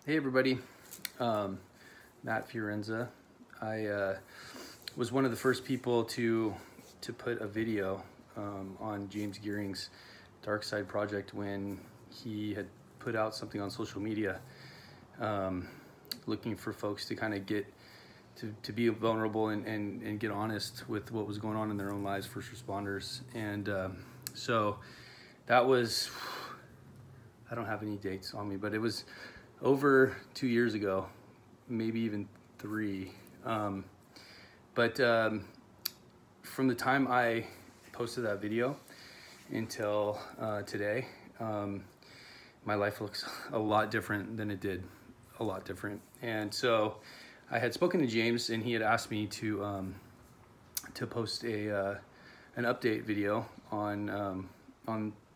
Hey everybody, Matt Fiorenza. I was one of the first people to put a video on James Gearing's Dark Side project when he had put out something on social media, looking for folks to kind of get to be vulnerable and get honest with what was going on in their own lives, first responders. And so that was, I don't have any dates on me, but it was over 2 years ago, maybe even 3. But from the time I posted that video until today, my life looks a lot different than it did, a lot different. And so I had spoken to James, and he had asked me to post an update video on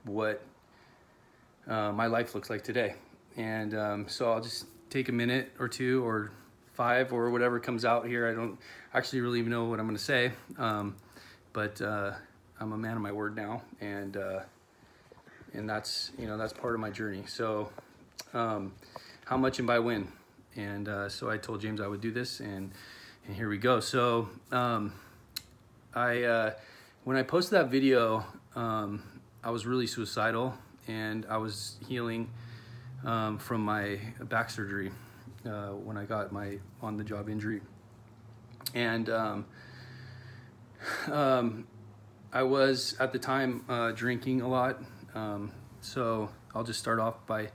what my life looks like today. And so I'll just take a minute or 2 or 5 or whatever comes out here. I don't actually really even know what I'm going to say, but I'm a man of my word now, and that's that's part of my journey. So how much and by when? And so I told James I would do this, and here we go. So I when I posted that video, I was really suicidal, and I was healing from my back surgery when I got my on-the-job injury. And I was at the time drinking a lot. So I'll just start off by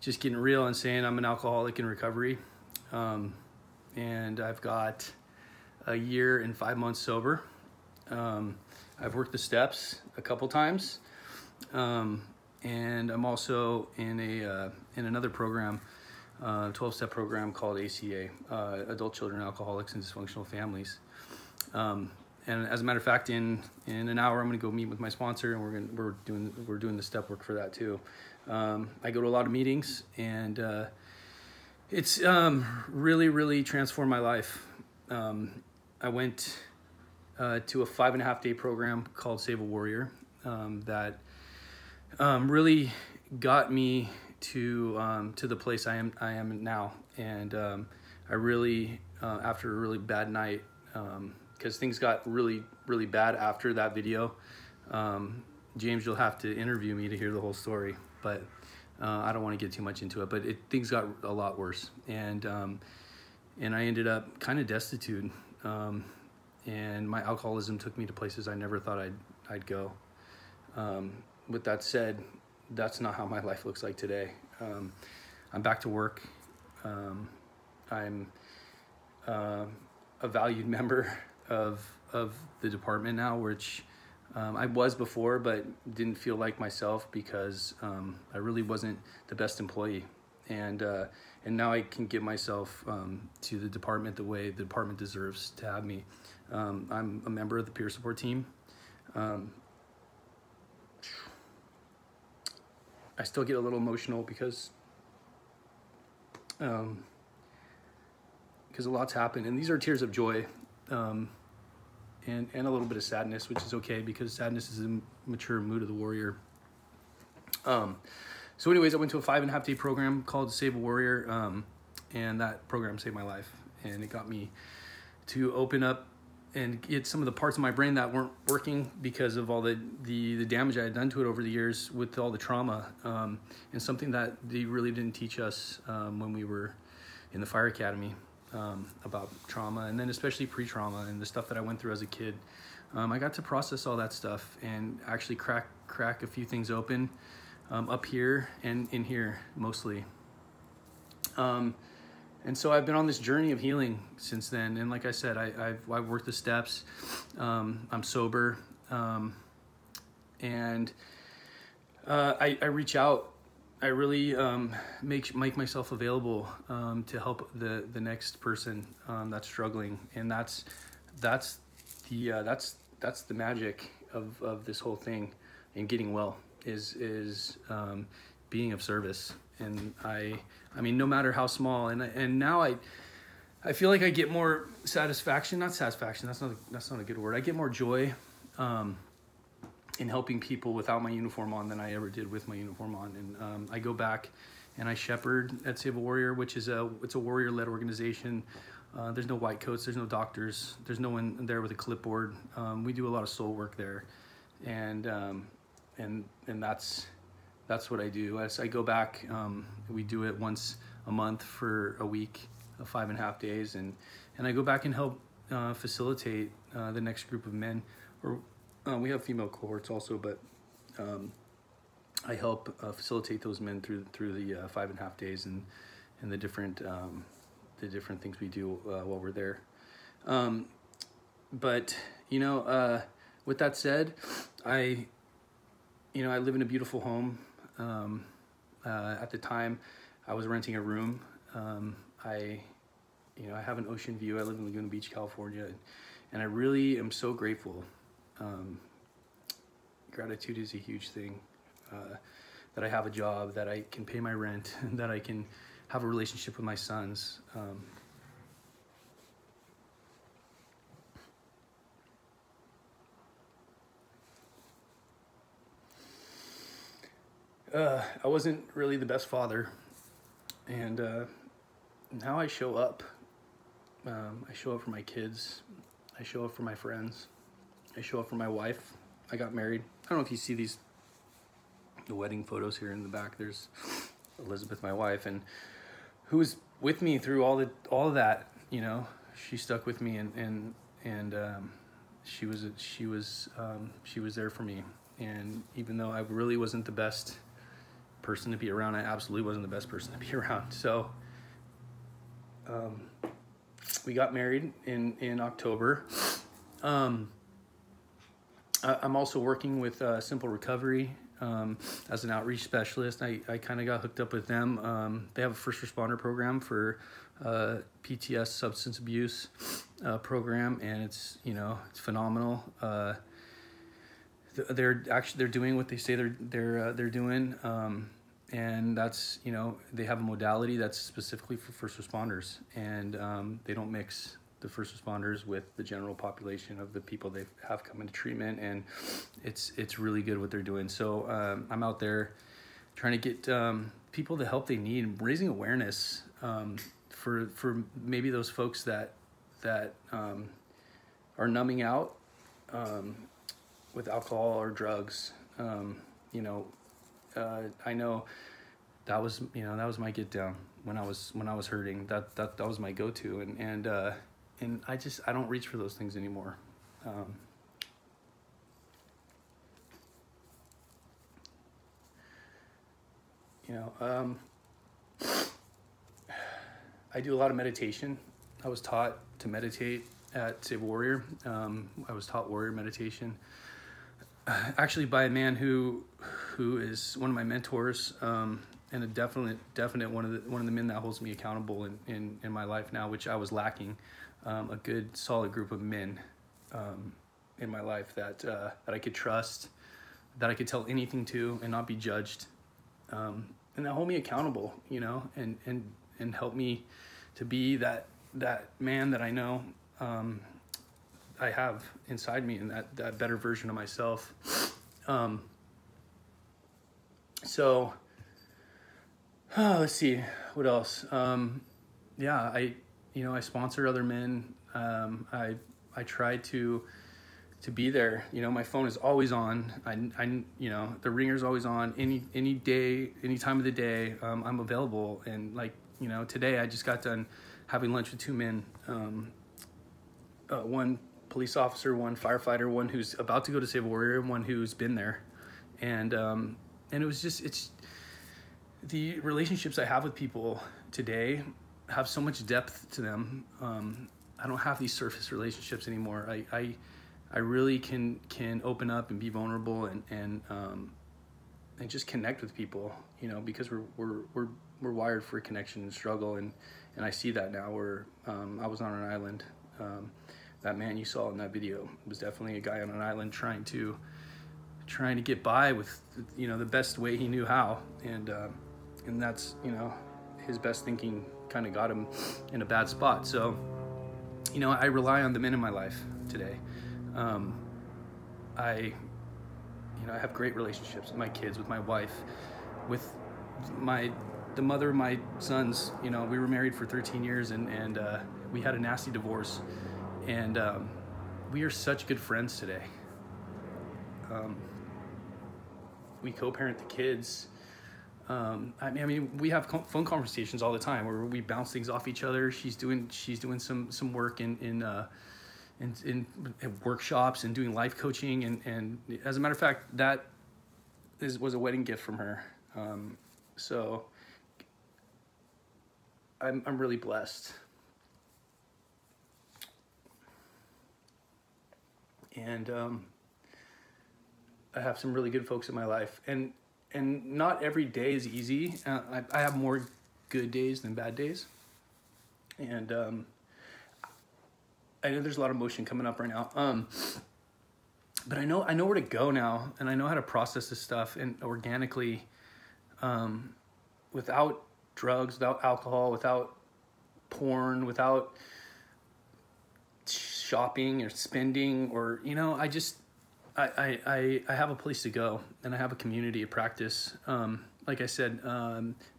just getting real and saying I'm an alcoholic in recovery. And I've got a year and 5 months sober. I've worked the steps a couple times. And I'm also in another program, 12-step program called ACA, Adult Children Alcoholics and Dysfunctional Families. And as a matter of fact, in an hour, I'm going to go meet with my sponsor, and we're doing the step work for that too. I go to a lot of meetings, and it's really transformed my life. I went to a 5.5-day program called Save a Warrior that really got me to the place I am now. And I really after a really bad night, because things got really bad after that video. James, you'll have to interview me to hear the whole story, but I don't want to get too much into it. But things got a lot worse, and I ended up kind of destitute. And my alcoholism took me to places I never thought I'd go. With that said, that's not how my life looks like today. I'm back to work. I'm a valued member of the department now, which I was before, but didn't feel like myself because I really wasn't the best employee. And now I can give myself to the department the way the department deserves to have me. I'm a member of the peer support team. I still get a little emotional because a lot's happened, and these are tears of joy, and a little bit of sadness, which is okay because sadness is a mature mood of the warrior. So anyways, I went to a 5.5-day program called Save a Warrior, and that program saved my life, and it got me to open up and get some of the parts of my brain that weren't working because of all the damage I had done to it over the years with all the trauma, and something that they really didn't teach us when we were in the fire academy about trauma, and then especially pre-trauma and the stuff that I went through as a kid. I got to process all that stuff and actually crack a few things open up here and in here mostly. And so I've been on this journey of healing since then. And like I said, I've worked the steps. I'm sober. And I reach out. I really make myself available to help the next person that's struggling. And that's the magic of this whole thing and getting well is being of service. And I mean, no matter how small, and now I feel like I get more satisfaction, not satisfaction, that's not a good word. I get more joy in helping people without my uniform on than I ever did with my uniform on. And I go back and I shepherd at Save a Warrior, which is it's a warrior-led organization. There's no white coats, there's no doctors, there's no one there with a clipboard. We do a lot of soul work there, and that's what I do. As I go back, we do it once a month for a week, 5.5 days, and I go back and help facilitate the next group of men. Or we have female cohorts also, but I help facilitate those men through the 5.5 days and the different things we do while we're there. But with that said, I live in a beautiful home. At the time, I was renting a room. I have an ocean view. I live in Laguna Beach, California, and I really am so grateful. Gratitude is a huge thing. That I have a job, that I can pay my rent, that I can have a relationship with my sons. I wasn't really the best father, and now I show up. I show up for my kids. I show up for my friends. I show up for my wife. I got married. I don't know if you see the wedding photos here in the back. There's Elizabeth, my wife, and who was with me through all of that. She stuck with me, and she was there for me. And even though I really wasn't the best person to be around, I absolutely wasn't the best person to be around. So we got married in October. I'm also working with Simple Recovery as an outreach specialist. I kind of got hooked up with them. They have a first responder program for PTS, substance abuse program, and it's phenomenal. They're doing what they say they're doing, and that's they have a modality that's specifically for first responders, and they don't mix the first responders with the general population of the people they have come into treatment, and it's really good what they're doing. So I'm out there trying to get people the help they need, raising awareness for maybe those folks that are numbing out with alcohol or drugs. I know that was my get down when I was hurting. That was my go-to, and I don't reach for those things anymore. I do a lot of meditation. I was taught to meditate at Save a Warrior. I was taught warrior meditation, actually by a man who is one of my mentors, and a definite one of the men that holds me accountable in my life now, which I was lacking. A good solid group of men in my life that I could trust, that I could tell anything to and not be judged, and that hold me accountable, and help me to be that man that I know I have inside me, and that better version of myself. So let's see what else. I sponsor other men. I try to be there. My phone is always on. The ringer's always on. Any day, any time of the day, I'm available. And today I just got done having lunch with two men. One police officer, one firefighter, one who's about to go to Save a Warrior, and one who's been there. And it was it's the relationships I have with people today have so much depth to them. I don't have these surface relationships anymore. I really can open up and be vulnerable and just connect with people, because we're wired for connection and struggle, and I see that now. Where I was on an island. That man you saw in that video was definitely a guy on an island trying to get by with the best way he knew how, and that's his best thinking kind of got him in a bad spot. So I rely on the men in my life today. I have great relationships with my kids, with my wife, with my the mother of my sons, we were married for 13 years, and we had a nasty divorce, and we are such good friends today. We co-parent the kids. I mean, we have phone conversations all the time where we bounce things off each other. She's doing some work in workshops and doing life coaching, and as a matter of fact, that was a wedding gift from her. So I'm really blessed, and I have some really good folks in my life, and not every day is easy. I have more good days than bad days, and I know there's a lot of emotion coming up right now. But I know where to go now, and I know how to process this stuff and organically, without drugs, without alcohol, without porn, without shopping or spending, or I have a place to go, and I have a community of practice. Like I said,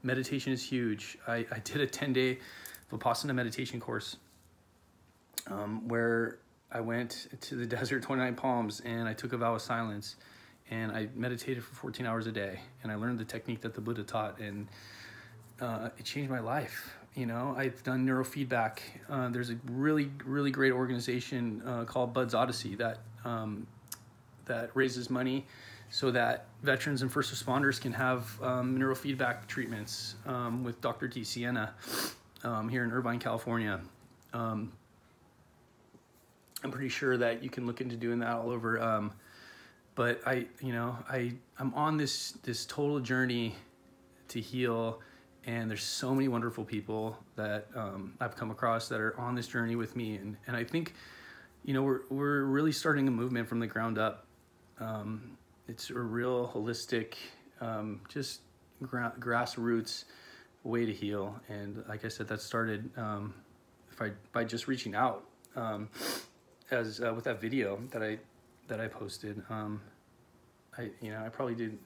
meditation is huge. I did a 10-day Vipassana meditation course, where I went to the desert, 29 Palms, and I took a vow of silence, and I meditated for 14 hours a day, and I learned the technique that the Buddha taught, and it changed my life. I've done neurofeedback. There's a really, really great organization called Bud's Odyssey that raises money so that veterans and first responders can have neurofeedback treatments with Dr. D. Sienna here in Irvine, California. I'm pretty sure that you can look into doing that all over. But I'm on this total journey to heal, and there's so many wonderful people that I've come across that are on this journey with me, and I think we're really starting a movement from the ground up. It's a real holistic, just grassroots way to heal, and like I said, that started by just reaching out. As with that video that I posted, I probably did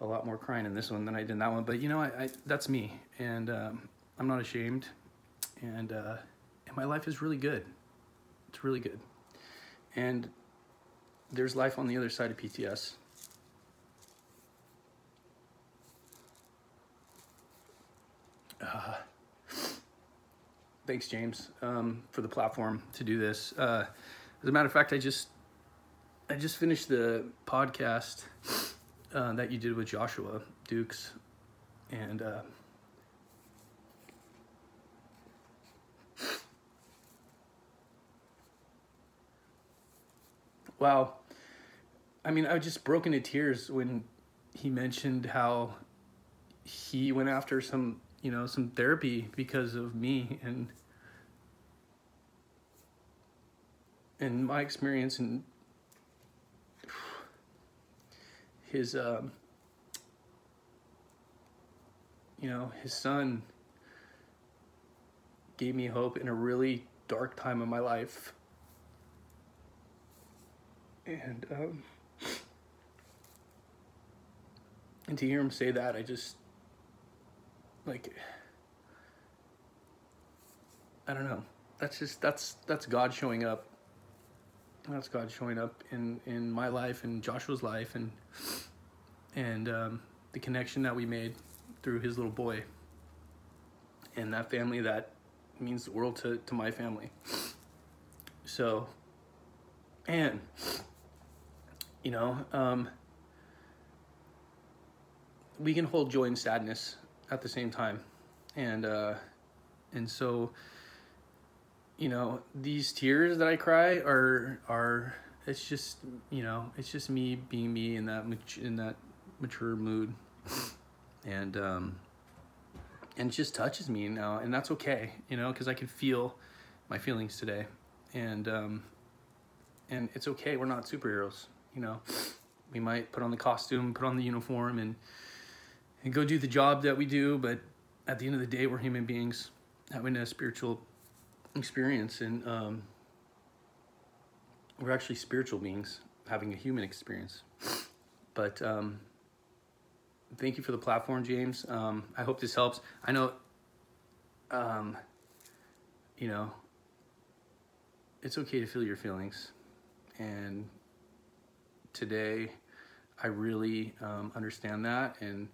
a lot more crying in this one than I did in that one, but I that's me, and I'm not ashamed, and my life is really good. It's really good, and there's life on the other side of PTS. Thanks, James, for the platform to do this. As a matter of fact, I just finished the podcast that you did with Joshua Dukes, and wow. I mean, I just broke into tears when he mentioned how he went after some therapy because of me, and my experience, and his his son gave me hope in a really dark time of my life, and to hear him say that, I just, I don't know. That's God showing up. That's God showing up in my life and Joshua's life, and the connection that we made through his little boy, and that family that means the world to my family. So, and we can hold joy and sadness at the same time, and so these tears that I cry are it's just me being me in that mature mood, and it just touches me now, and that's okay, because I can feel my feelings today, and it's okay. We're not superheroes, we might put on the costume, put on the uniform, and go do the job that we do, but at the end of the day, we're human beings having a spiritual experience, and we're actually spiritual beings having a human experience. But thank you for the platform, James. I hope this helps. I know, you know, it's okay to feel your feelings. And today, I really understand that, and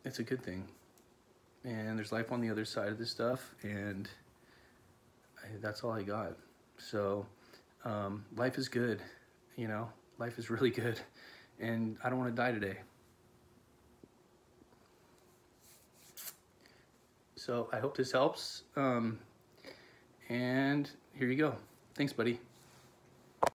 it's a good thing. And there's life on the other side of this stuff, and that's all I got. So life is good, you know, life is really good, and I don't want to die today. So I hope this helps, and here you go. Thanks, buddy.